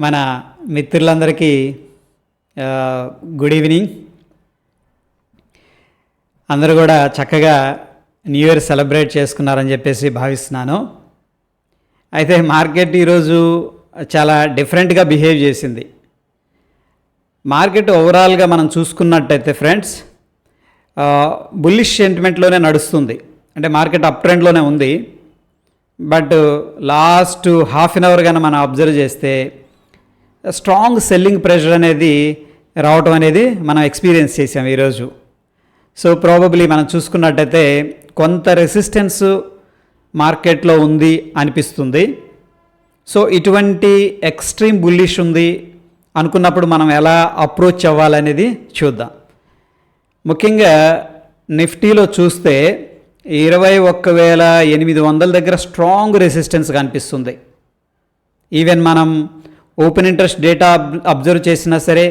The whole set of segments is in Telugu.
మన మిత్రులందరికీ గుడ్ ఈవినింగ్. అందరూ కూడా చక్కగా న్యూ ఇయర్ సెలబ్రేట్ చేసుకున్నారని చెప్పేసి భావిస్తున్నాను. అయితే మార్కెట్ ఈరోజు చాలా డిఫరెంట్గా బిహేవ్ చేసింది. మార్కెట్ ఓవరాల్గా మనం చూసుకున్నట్టయితే ఫ్రెండ్స్ బుల్లిష్ సెంటిమెంట్లోనే నడుస్తుంది. అంటే మార్కెట్ అప్ ట్రెండ్లోనే ఉంది. But last half an hour కానీ మనం అబ్జర్వ్ చేస్తే స్ట్రాంగ్ సెల్లింగ్ ప్రెషర్ అనేది రావటం అనేది మనం ఎక్స్పీరియన్స్ చేసాం ఈరోజు. సో ప్రాబబ్లీ మనం చూసుకున్నట్టయితే కొంత రెసిస్టెన్స్ మార్కెట్లో ఉంది అనిపిస్తుంది. సో ఇటువంటి ఎక్స్ట్రీమ్ బుల్లిష్ ఉంది అనుకున్నప్పుడు మనం ఎలా అప్రోచ్ అవ్వాలనేది చూద్దాం. ముఖ్యంగా నిఫ్టీలో చూస్తే 21,800 దగ్గర స్ట్రాంగ్ రెసిస్టెన్స్ కనిపిస్తుంది. ఈవెన్ మనం ఓపెన్ ఇంట్రెస్ట్ డేటా అబ్జర్వ్ చేసినా సరే,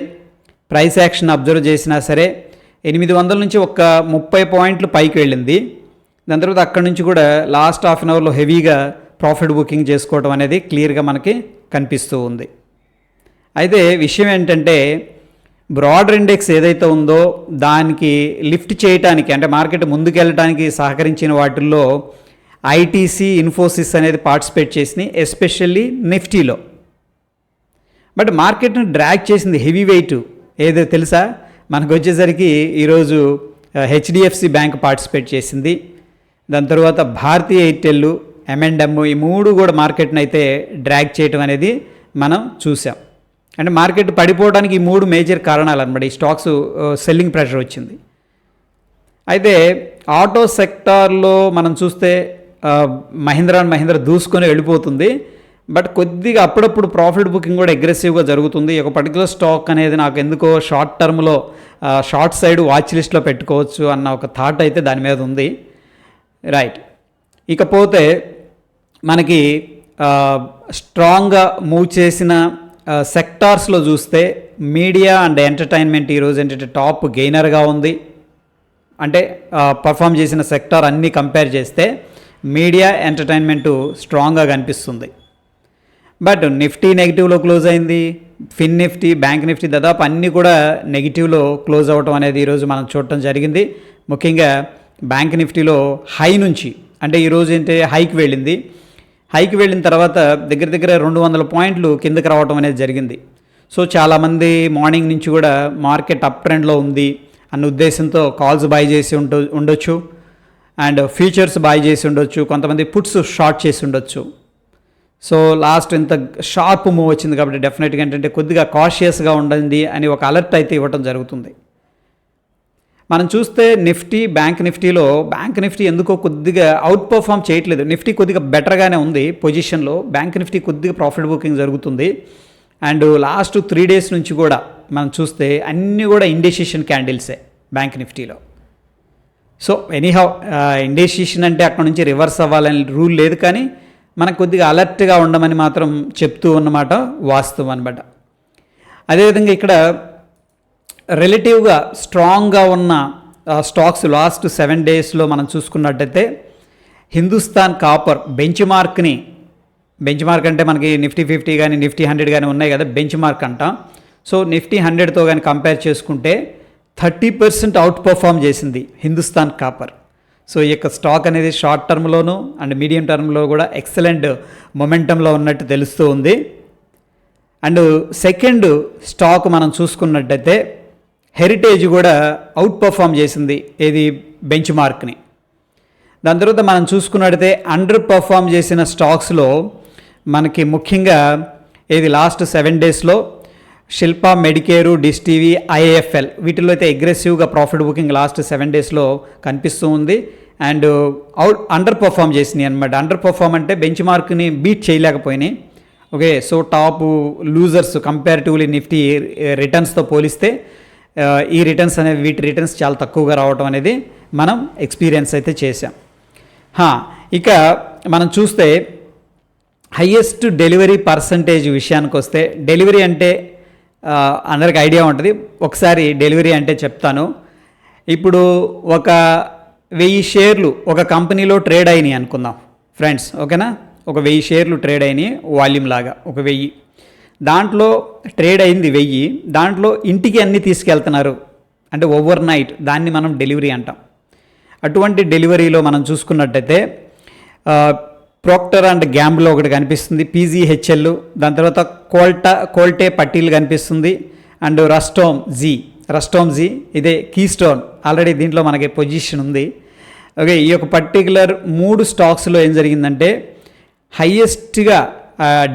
ప్రైస్ యాక్షన్ అబ్జర్వ్ చేసినా సరే 800 నుంచి ఒక 30 పాయింట్లు పైకి వెళ్ళింది. దాని తర్వాత అక్కడి నుంచి కూడా లాస్ట్ హాఫ్ అన్ అవర్లో హెవీగా ప్రాఫిట్ బుకింగ్ చేసుకోవడం అనేది క్లియర్గా మనకి కనిపిస్తూ ఉంది. అయితే విషయం ఏంటంటే బ్రాడర్ ఇండెక్స్ ఏదైతే ఉందో దానికి లిఫ్ట్ చేయడానికి, అంటే మార్కెట్ ముందుకెళ్ళడానికి సహకరించిన వాటిల్లో ఐటీసీ, ఇన్ఫోసిస్ అనేది పార్టిసిపేట్ చేసినాయి, ఎస్పెషల్లీ నిఫ్టీలో. బట్ మార్కెట్ను డ్రాగ్ చేసింది హెవీ వెయిట్ ఏదో తెలుసా? మనకు వచ్చేసరికి ఈరోజు హెచ్డిఎఫ్సి బ్యాంక్ పార్టిసిపేట్ చేసింది. దాని తర్వాత భారతీయ ఎయిర్టెల్, M&M, ఈ మూడు కూడా మార్కెట్ని అయితే డ్రాగ్ చేయటం అనేది మనం చూసాం. అంటే మార్కెట్ పడిపోవడానికి ఈ మూడు మేజర్ కారణాలు అనమాట. ఈ స్టాక్స్ సెల్లింగ్ ప్రెషర్ వచ్చింది. అయితే ఆటో సెక్టార్లో మనం చూస్తే మహీంద్రా అండ్ మహీంద్రా దూసుకొని వెళ్ళిపోతుంది. బట్ కొద్దిగా అప్పుడప్పుడు ప్రాఫిట్ బుకింగ్ కూడా అగ్రెసివ్గా జరుగుతుంది. ఒక పర్టికులర్ స్టాక్ అనేది నాకు ఎందుకో షార్ట్ టర్మ్లో షార్ట్ సైడ్ వాచ్ లిస్ట్లో పెట్టుకోవచ్చు అన్న ఒక థాట్ అయితే దాని మీద ఉంది. రైట్. ఇకపోతే మనకి స్ట్రాంగ్గా మూవ్ చేసిన సెక్టార్స్లో చూస్తే మీడియా అండ్ ఎంటర్టైన్మెంట్ ఈరోజు ఏంటంటే టాప్ గెయినర్గా ఉంది. అంటే పర్ఫామ్ చేసిన సెక్టార్ అన్నీ కంపేర్ చేస్తే మీడియా, ఎంటర్టైన్మెంటు స్ట్రాంగ్గా కనిపిస్తుంది. బట్ నిఫ్టీ నెగిటివ్లో క్లోజ్ అయింది. ఫిన్ నిఫ్టీ, బ్యాంక్ నిఫ్టీ దాదాపు అన్నీ కూడా నెగిటివ్లో క్లోజ్ అవ్వటం అనేది ఈరోజు మనం చూడటం జరిగింది. ముఖ్యంగా బ్యాంక్ నిఫ్టీలో హై నుంచి, అంటే ఈరోజు ఏంటంటే హైకి వెళ్ళింది. హైకి వెళ్ళిన తర్వాత దగ్గర దగ్గర 200 పాయింట్లు కిందకి రావటం అనేది జరిగింది. సో చాలామంది మార్నింగ్ నుంచి కూడా మార్కెట్ అప్ ట్రెండ్లో ఉంది అన్న ఉద్దేశంతో కాల్స్ బై చేసి ఉండొచ్చు, అండ్ ఫ్యూచర్స్ బై చేసి ఉండొచ్చు, కొంతమంది పుట్స్ షార్ట్ చేసి ఉండొచ్చు. సో లాస్ట్ ఇంత షార్ప్ మూవ్ వచ్చింది కాబట్టి డెఫినెట్గా ఏంటంటే కొద్దిగా కాషియస్గా ఉండండి అని ఒక అలర్ట్ అయితే ఇవ్వటం జరుగుతుంది. మనం చూస్తే నిఫ్టీ, బ్యాంక్ నిఫ్టీ ఎందుకో కొద్దిగా అవుట్ పర్ఫామ్ చేయట్లేదు. నిఫ్టీ కొద్దిగా బెటర్గానే ఉంది పొజిషన్లో, బ్యాంక్ నిఫ్టీ కొద్దిగా ప్రాఫిట్ బుకింగ్ జరుగుతుంది. అండ్ లాస్ట్ 3 డేస్ నుంచి కూడా మనం చూస్తే అన్నీ కూడా ఇండెసిషన్ క్యాండిల్సే బ్యాంక్ నిఫ్టీలో. సో ఎనీహౌ ఇండెసిషన్ అంటే అక్కడ నుంచి రివర్స్ అవ్వాలని రూల్ లేదు, కానీ మనకు కొద్దిగా అలర్ట్గా ఉండమని మాత్రం చెప్తూ ఉన్నమాట వాస్తవం అనమాట. అదేవిధంగా ఇక్కడ రిలేటివ్గా స్ట్రాంగ్గా ఉన్న స్టాక్స్ లాస్ట్ 7 డేస్లో మనం చూసుకున్నట్టయితే హిందుస్థాన్ కాపర్ బెంచ్ మార్క్ అంటే మనకి నిఫ్టీ 50 కానీ నిఫ్టీ 100 కానీ ఉన్నాయి కదా, బెంచ్ మార్క్ అంటాం. సో నిఫ్టీ 100తో కానీ కంపేర్ చేసుకుంటే 30% అవుట్ పర్ఫామ్ చేసింది హిందుస్థాన్ కాపర్. సో ఈ యొక్క స్టాక్ అనేది షార్ట్ టర్మ్లోను అండ్ మీడియం టర్మ్లో కూడా ఎక్సలెంట్ మొమెంటంలో ఉన్నట్టు తెలుస్తూ ఉంది. అండ్ సెకండ్ స్టాక్ మనం చూసుకున్నట్టయితే హెరిటేజ్ కూడా అవుట్ పర్ఫామ్ చేసింది ఏది బెంచ్ మార్క్ని. దాని తర్వాత మనం చూసుకున్నట్టయితే అండర్ పర్ఫామ్ చేసిన స్టాక్స్లో మనకి ముఖ్యంగా ఏది లాస్ట్ 7 డేస్లో శిల్పా మెడికేరు, డిష్ టీవీ, IIFL వీటిల్లో అయితే అగ్రెసివ్గా ప్రాఫిట్ బుకింగ్ లాస్ట్ 7 డేస్లో కనిపిస్తూ ఉంది. అండ్ అండర్ పర్ఫామ్ చేసినాయి అనమాట. అండర్ పర్ఫామ్ అంటే బెంచ్ మార్క్ని బీట్ చేయలేకపోయినాయి. Okay, so top losers comparatively Nifty రిటర్న్స్తో పోలిస్తే ఈ రిటర్న్స్ అనేవి, వీటి రిటర్న్స్ చాలా తక్కువగా రావడం అనేది మనం ఎక్స్పీరియన్స్ అయితే చేసాం. ఇక మనం చూస్తే హయ్యెస్ట్ డెలివరీ పర్సంటేజ్ విషయానికి వస్తే, డెలివరీ అంటే అందరికి ఐడియా ఉంటుంది. ఒకసారి డెలివరీ అంటే చెప్తాను. ఇప్పుడు ఒక 1000 షేర్లు ఒక కంపెనీలో ట్రేడ్ అయినాయి అనుకుందాం ఫ్రెండ్స్, ఓకేనా? ఒక 1000 షేర్లు ట్రేడ్ అయినాయి వాల్యూమ్ లాగా, ఒక 1000. దాంట్లో ట్రేడ్ అయింది 1000, దాంట్లో ఇంటికి అన్నీ తీసుకెళ్తున్నారు, అంటే ఓవర్ నైట్, దాన్ని మనం డెలివరీ అంటాం. అటువంటి డెలివరీలో మనం చూసుకున్నట్టయితే ప్రోక్టర్ అండ్ గ్యాంబులో ఒకటి కనిపిస్తుంది, పీజీహెచ్ఎల్, దాని తర్వాత కోల్టే పట్టీలు కనిపిస్తుంది, అండ్ రస్టోమ్ జీ ఇదే కీస్టోన్, ఆల్రెడీ దీంట్లో మనకి పొజిషన్ ఉంది. ఓకే, ఈ యొక్క పర్టికులర్ 3 స్టాక్స్లో ఏం జరిగిందంటే హయ్యెస్ట్గా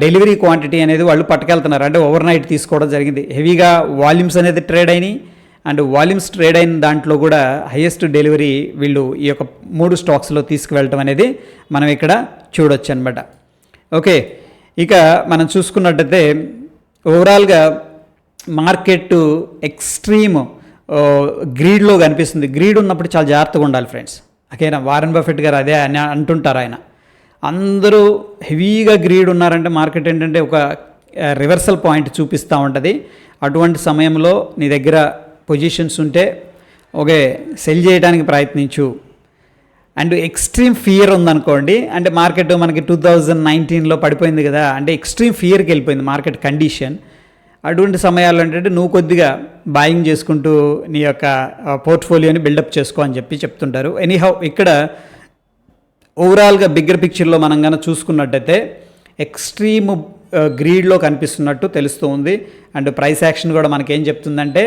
డెలివరీ క్వాంటిటీ అనేది వాళ్ళు పట్టుకెళ్తున్నారు, అంటే ఓవర్ నైట్ తీసుకోవడం జరిగింది. హెవీగా వాల్యూమ్స్ అనేది ట్రేడ్ అయినాయి, అండ్ వాల్యూమ్స్ ట్రేడ్ అయిన దాంట్లో కూడా హయ్యెస్ట్ డెలివరీ వీళ్ళు ఈ యొక్క 3 స్టాక్స్లో తీసుకువెళ్ళటం అనేది మనం ఇక్కడ చూడొచ్చు అనమాట. ఓకే, ఇక మనం చూసుకున్నట్టయితే ఓవరాల్గా మార్కెట్ ఎక్స్ట్రీమ్ గ్రీడ్లో కనిపిస్తుంది. గ్రీడ్ ఉన్నప్పుడు చాలా జాగ్రత్తగా ఉండాలి ఫ్రెండ్స్. ఓకేనా, వారెన్ బఫెట్ గారు అదే అని అంటుంటారు. ఆయన అందరూ హెవీగా గ్రీడ్ ఉన్నారంటే మార్కెట్ ఏంటంటే ఒక రివర్సల్ పాయింట్ చూపిస్తూ ఉంటుంది. అటువంటి సమయంలో నీ దగ్గర పొజిషన్స్ ఉంటే ఓకే సెల్ చేయడానికి ప్రయత్నించు. అండ్ ఎక్స్ట్రీమ్ ఫియర్ ఉందనుకోండి, అంటే మార్కెట్ మనకి 2019లో పడిపోయింది కదా, అంటే ఎక్స్ట్రీమ్ ఫియర్కి వెళ్ళిపోయింది మార్కెట్ కండిషన్. అటువంటి సమయాల్లో ఏంటంటే నువ్వు కొద్దిగా బాయింగ్ చేసుకుంటూ నీ యొక్క పోర్ట్ఫోలియోని బిల్డప్ చేసుకో అని చెప్తుంటారు. ఎనీహౌ ఇక్కడ ఓవరాల్గా బిగ్గర్ పిక్చర్లో మనం కనుక చూసుకున్నట్టయితే ఎక్స్ట్రీమ్ గ్రీడ్లో కనిపిస్తున్నట్టు తెలుస్తూ ఉంది. అండ్ ప్రైస్ యాక్షన్ కూడా మనకేం చెప్తుందంటే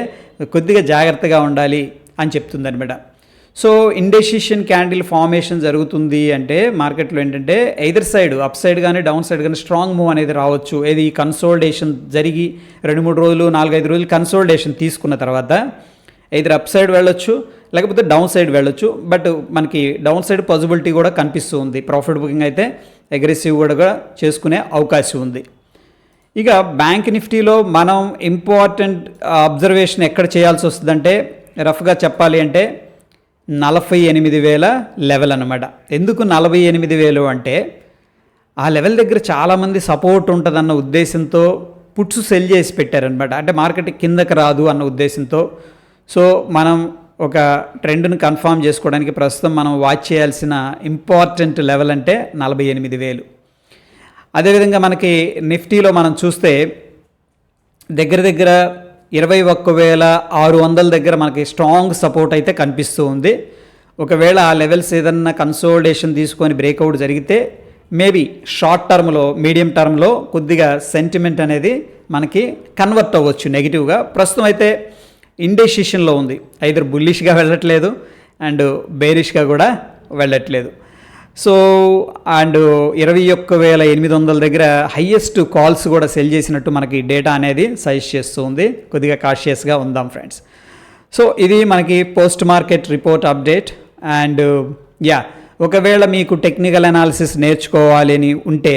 కొద్దిగా జాగ్రత్తగా ఉండాలి అని చెప్తుంది అనమాట. సో ఇండెసిషన్ క్యాండిల్ ఫార్మేషన్ జరుగుతుంది అంటే మార్కెట్లో ఏంటంటే ఎయిదర్ సైడ్ అప్ సైడ్ కానీ డౌన్ సైడ్ కానీ స్ట్రాంగ్ మూవ్ అనేది రావచ్చు. ఏది కన్సోల్డేషన్ జరిగి 2-3 రోజులు 4-5 రోజులు కన్సోల్డేషన్ తీసుకున్న తర్వాత ఎయిదర్ అప్ సైడ్ వెళ్ళొచ్చు, లేకపోతే డౌన్ సైడ్ వెళ్ళొచ్చు. బట్ మనకి డౌన్ సైడ్ పాసిబిలిటీ కూడా కనిపిస్తూ ఉంది. ప్రాఫిట్ బుకింగ్ అయితే అగ్రెసివ్ కూడా చేసుకునే అవకాశం ఉంది. ఇక బ్యాంక్ నిఫ్టీలో మనం ఇంపార్టెంట్ అబ్జర్వేషన్ ఎక్కడ చేయాల్సి వస్తుందంటే రఫ్గా చెప్పాలి అంటే 48,000 లెవెల్ అనమాట. ఎందుకు 48,000 అంటే ఆ లెవెల్ దగ్గర చాలామంది సపోర్ట్ ఉంటుందన్న ఉద్దేశంతో పుట్స్ సెల్ చేసి పెట్టారనమాట. అంటే మార్కెట్ కిందకి రాదు అన్న ఉద్దేశంతో. సో మనం ఒక ట్రెండ్ను కన్ఫామ్ చేసుకోవడానికి ప్రస్తుతం మనం వాచ్ చేయాల్సిన ఇంపార్టెంట్ లెవెల్ అంటే 48,000. అదేవిధంగా మనకి నిఫ్టీలో మనం చూస్తే దగ్గర 21,600 దగ్గర మనకి స్ట్రాంగ్ సపోర్ట్ అయితే కనిపిస్తూ ఉంది. ఒకవేళ ఆ లెవెల్స్ ఏదన్నా కన్సోల్డేషన్ తీసుకొని బ్రేక్అవుట్ జరిగితే మేబీ షార్ట్ టర్మ్లో మీడియం టర్మ్లో కొద్దిగా సెంటిమెంట్ అనేది మనకి కన్వర్ట్ అవ్వచ్చు నెగిటివ్గా. ప్రస్తుతం అయితే ఇండెసిషన్లో ఉంది, ఐదర్ బుల్లిష్గా వెళ్ళట్లేదు అండ్ బేరిష్గా కూడా వెళ్ళట్లేదు. సో అండ్ 21,800 దగ్గర హయ్యెస్ట్ కాల్స్ కూడా సెల్ చేసినట్టు మనకి డేటా అనేది సజెస్ట్ చేస్తూ ఉంది. కొద్దిగా కాషియస్గా ఉందాం ఫ్రెండ్స్. సో ఇది మనకి post market report update. And ఒకవేళ మీకు టెక్నికల్ అనాలిసిస్ నేర్చుకోవాలి అని ఉంటే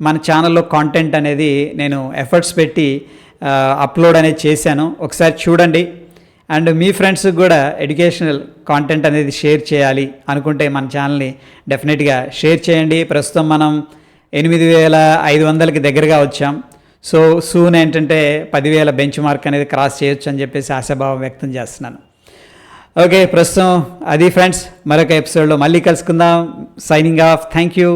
మన ఛానల్లో కాంటెంట్ అనేది నేను ఎఫర్ట్స్ పెట్టి అప్లోడ్ అనేది చేశాను, ఒకసారి చూడండి. అండ్ మీ ఫ్రెండ్స్కి కూడా ఎడ్యుకేషనల్ కాంటెంట్ అనేది షేర్ చేయాలి అనుకుంటే మన ఛానల్ని డెఫినెట్గా షేర్ చేయండి. ప్రస్తుతం మనం 8,500కి దగ్గరగా వచ్చాం. సో సూన్ ఏంటంటే 10,000 బెంచ్ మార్క్ అనేది క్రాస్ చేయొచ్చు అని చెప్పేసి ఆశాభావం వ్యక్తం చేస్తున్నాను. ఓకే, ప్రస్తుతం అది ఫ్రెండ్స్, మరొక ఎపిసోడ్లో మళ్ళీ కలుసుకుందాం. Signing off. Thank you.